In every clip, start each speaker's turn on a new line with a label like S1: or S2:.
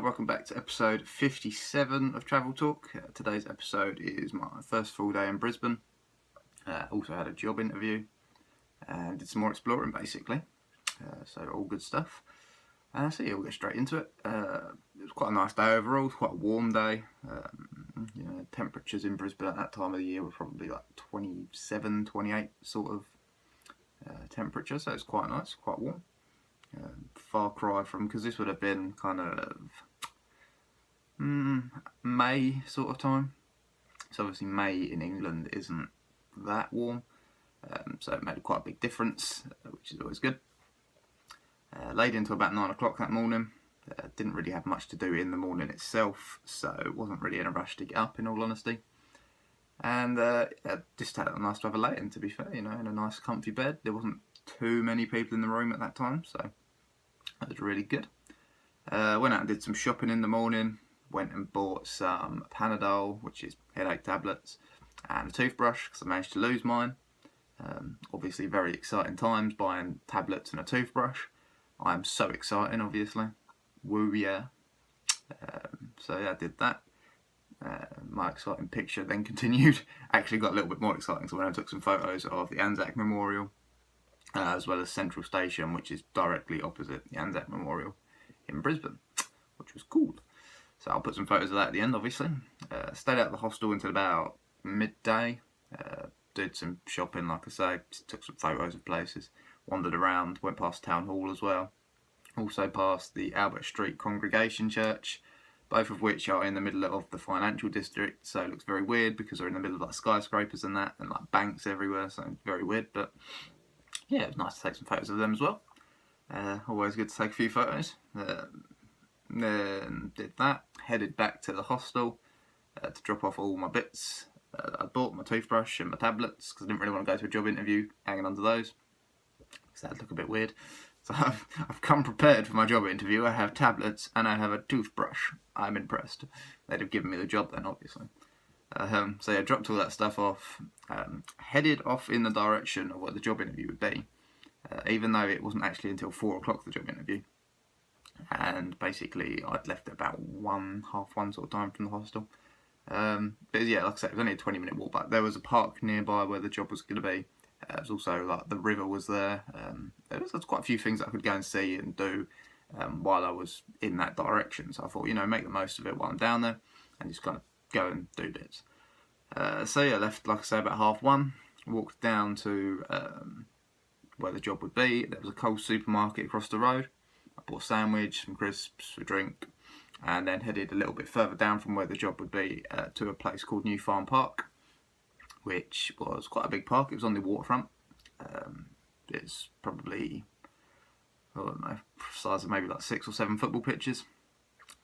S1: welcome back to episode 57 of Travel Talk. Today's episode is my first full day in Brisbane. Also had a job interview and did some more exploring basically. So all good stuff. So yeah, we'll get straight into it. It was quite a nice day overall. It was quite a warm day. Temperatures in Brisbane at that time of the year were probably like 27, 28 sort of temperature. So it's quite nice, quite warm. Far cry from, because this would have been kind of May sort of time. So obviously May in England isn't that warm, so it made quite a big difference, which is always good. Laid into about 9 o'clock that morning. Didn't really have much to do in the morning itself, so wasn't really in a rush to get up, in all honesty. And just had a nice to have a lay-in, to be fair, in a nice comfy bed. There wasn't too many people in the room at that time, so that was really good. Went out and did some shopping in the morning. Went and bought some Panadol, which is headache tablets, and a toothbrush, because I managed to lose mine. Obviously very exciting times, buying tablets and a toothbrush. I am so exciting, obviously. Woo yeah. So yeah, I did that. My exciting picture then continued. Actually got a little bit more exciting, so when I took some photos of the Anzac Memorial, as well as Central Station, which is directly opposite the Anzac Memorial in Brisbane, which was cool. So I'll put some photos of that at the end, obviously. Stayed out of the hostel until about midday. Did some shopping, like I say, took some photos of places, wandered around, went past Town Hall as well. Also past the Albert Street Congregation Church, both of which are in the middle of the financial district, so it looks very weird because they're in the middle of like skyscrapers and that, and like banks everywhere, so very weird, but yeah, it was nice to take some photos of them as well. Always good to take a few photos. Then did that, headed back to the hostel to drop off all my bits. I bought my toothbrush and my tablets because I didn't really want to go to a job interview hanging onto those, because that'd look a bit weird. So I've come prepared for my job interview. I have tablets and I have a toothbrush. I'm impressed. They'd have given me the job then, obviously. So yeah, dropped all that stuff off, headed off in the direction of what the job interview would be, even though it wasn't actually until 4 o'clock the job interview. And basically I'd left at about half one sort of time from the hostel. But yeah, like I said, it was only a 20-minute walk back. There was a park nearby where the job was going to be. It was also like the river was there. There was quite a few things that I could go and see and do while I was in that direction. So I thought, make the most of it while I'm down there and just kind of go and do bits. So yeah, left, like I say, about half one. Walked down to where the job would be. There was a Coles supermarket across the road. I bought a sandwich, some crisps, a drink, and then headed a little bit further down from where the job would be to a place called New Farm Park, which was quite a big park. It was on the waterfront. It's probably, I don't know, size of maybe like 6 or 7 football pitches.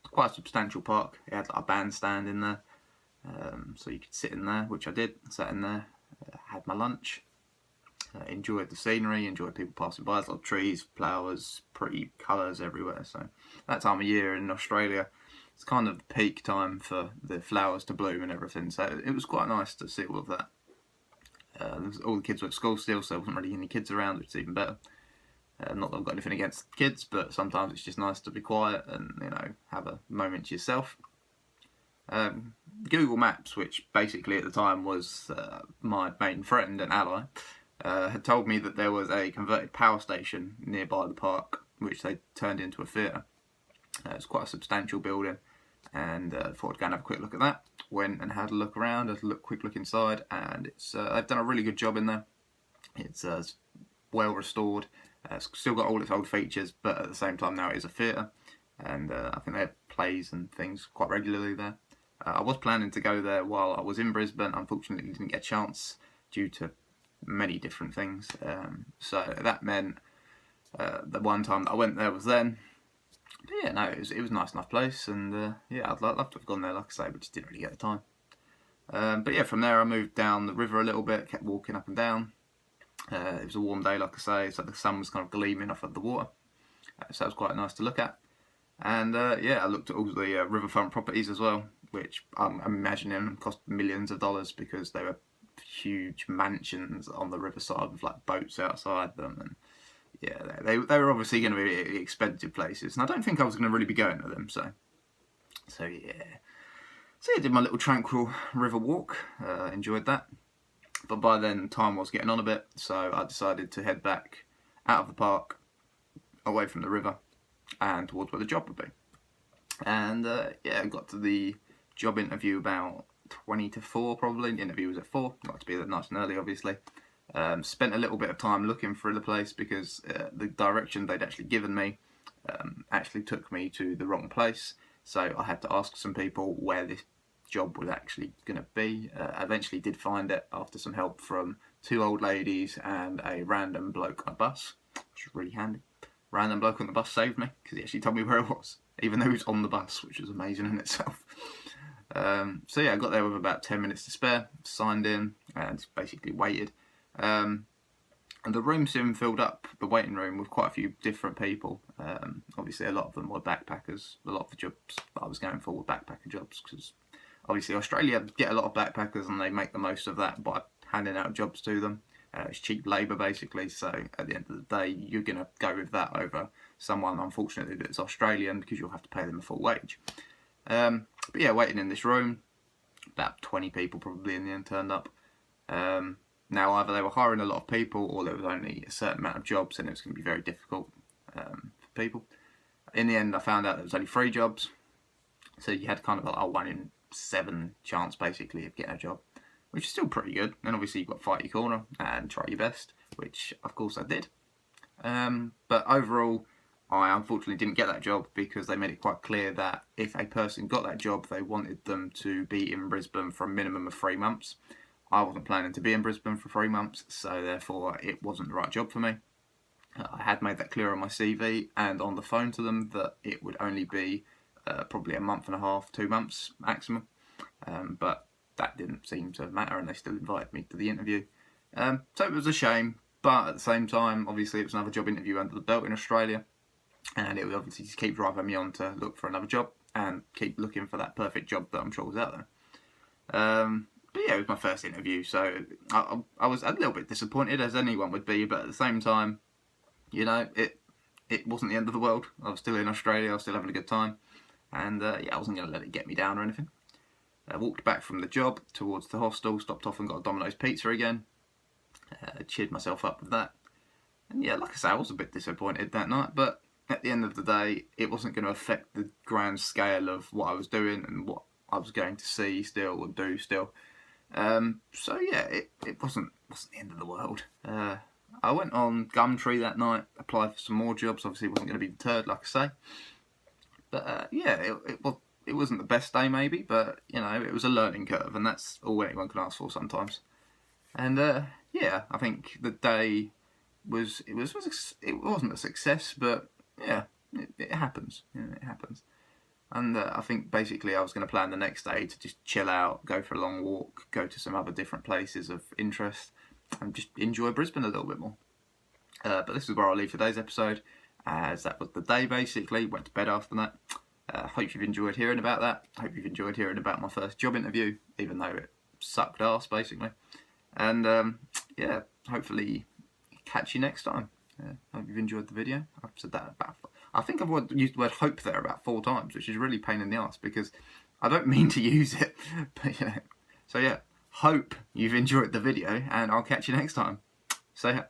S1: It's quite a substantial park. It had like a bandstand in there, so you could sit in there, which I did. Sat in there, had my lunch, enjoyed the scenery, enjoyed people passing by. There's a lot of trees, flowers, pretty colours everywhere. So that time of year in Australia, it's kind of the peak time for the flowers to bloom and everything. So it was quite nice to see all of that. All the kids were at school still, so there wasn't really any kids around, which is even better. Not that I've got anything against kids, but sometimes it's just nice to be quiet and have a moment to yourself. Google Maps, which basically at the time was my main friend and ally, had told me that there was a converted power station nearby the park, which they turned into a theatre. It's quite a substantial building, and thought I'd go and have a quick look at that. Went and had a look around, had a quick look inside, and they've done a really good job in there. It's well restored. It's still got all its old features, but at the same time now it is a theatre, and I think they have plays and things quite regularly there. I was planning to go there while I was in Brisbane. Unfortunately, didn't get a chance due to many different things. So that meant the one time that I went there was then. But yeah, no, it was a nice enough place, and yeah, I'd love to have gone there, like I say, but just didn't really get the time. But yeah, from there I moved down the river a little bit, kept walking up and down. It was a warm day, like I say, so the sun was kind of gleaming off of the water, so it was quite nice to look at. And yeah, I looked at all the riverfront properties as well, which I'm imagining cost millions of dollars because they were huge mansions on the riverside with like boats outside them, and yeah, they were obviously going to be expensive places, and I don't think I was going to really be going to them, so So yeah. So yeah, did my little tranquil river walk, enjoyed that. But by then time was getting on a bit, so I decided to head back out of the park, away from the river, and towards where the job would be. And yeah, I got to the job interview about 20 to 4 probably. The interview was at 4, got to be there nice and early obviously. Spent a little bit of time looking for the place because the direction they'd actually given me actually took me to the wrong place. So I had to ask some people where this job was actually going to be. I eventually did find it after some help from 2 old ladies and a random bloke on a bus, which was really handy. Random bloke on the bus saved me because he actually told me where it was, even though he was on the bus, which was amazing in itself. So yeah, I got there with about 10 minutes to spare, signed in, and basically waited. And the room soon filled up, the waiting room, with quite a few different people. Obviously, a lot of them were backpackers. A lot of the jobs that I was going for were backpacker jobs because obviously Australia get a lot of backpackers and they make the most of that by handing out jobs to them. It's cheap labour basically, so at the end of the day you're going to go with that over someone unfortunately that's Australian because you'll have to pay them a full wage. But yeah, waiting in this room, about 20 people probably in the end turned up. Now either they were hiring a lot of people or there was only a certain amount of jobs and it was going to be very difficult for people. In the end I found out there was only 3 jobs, so you had kind of a 1 in 7 chance basically of getting a job, which is still pretty good. And obviously you've got to fight your corner and try your best, which of course I did. But overall, I unfortunately didn't get that job because they made it quite clear that if a person got that job, they wanted them to be in Brisbane for a minimum of 3 months. I wasn't planning to be in Brisbane for 3 months, so therefore it wasn't the right job for me. I had made that clear on my CV and on the phone to them that it would only be probably a month and a half, 2 months maximum. But that didn't seem to matter and they still invited me to the interview. So it was a shame, but at the same time, obviously it was another job interview under the belt in Australia, and it would obviously just keep driving me on to look for another job and keep looking for that perfect job that I'm sure was out there. But yeah, it was my first interview, so I was a little bit disappointed, as anyone would be, but at the same time, you know, it wasn't the end of the world. I was still in Australia, I was still having a good time, and yeah, I wasn't going to let it get me down or anything. I walked back from the job towards the hostel, stopped off and got a Domino's pizza again. Cheered myself up with that. And yeah, like I say, I was a bit disappointed that night, but at the end of the day, it wasn't going to affect the grand scale of what I was doing and what I was going to see still or do still. So yeah, it wasn't the end of the world. I went on Gumtree that night, applied for some more jobs. Obviously, wasn't going to be deterred, like I say. But yeah, it wasn't the best day maybe, but you know, it was a learning curve, and that's all anyone can ask for sometimes. And yeah, I think the day it wasn't a success, but yeah, it happens. You know, it happens. And I think basically I was going to plan the next day to just chill out, go for a long walk, go to some other different places of interest, and just enjoy Brisbane a little bit more. But this is where I'll leave today's episode, as that was the day basically. Went to bed after that. Hope you've enjoyed hearing about that. Hope you've enjoyed hearing about my first job interview, even though it sucked arse basically. And yeah, hopefully catch you next time. Hope you've enjoyed the video. I've said that I think I've used the word hope there about 4 times, which is really a pain in the arse because I don't mean to use it. But you know, so yeah, hope you've enjoyed the video, and I'll catch you next time. So yeah.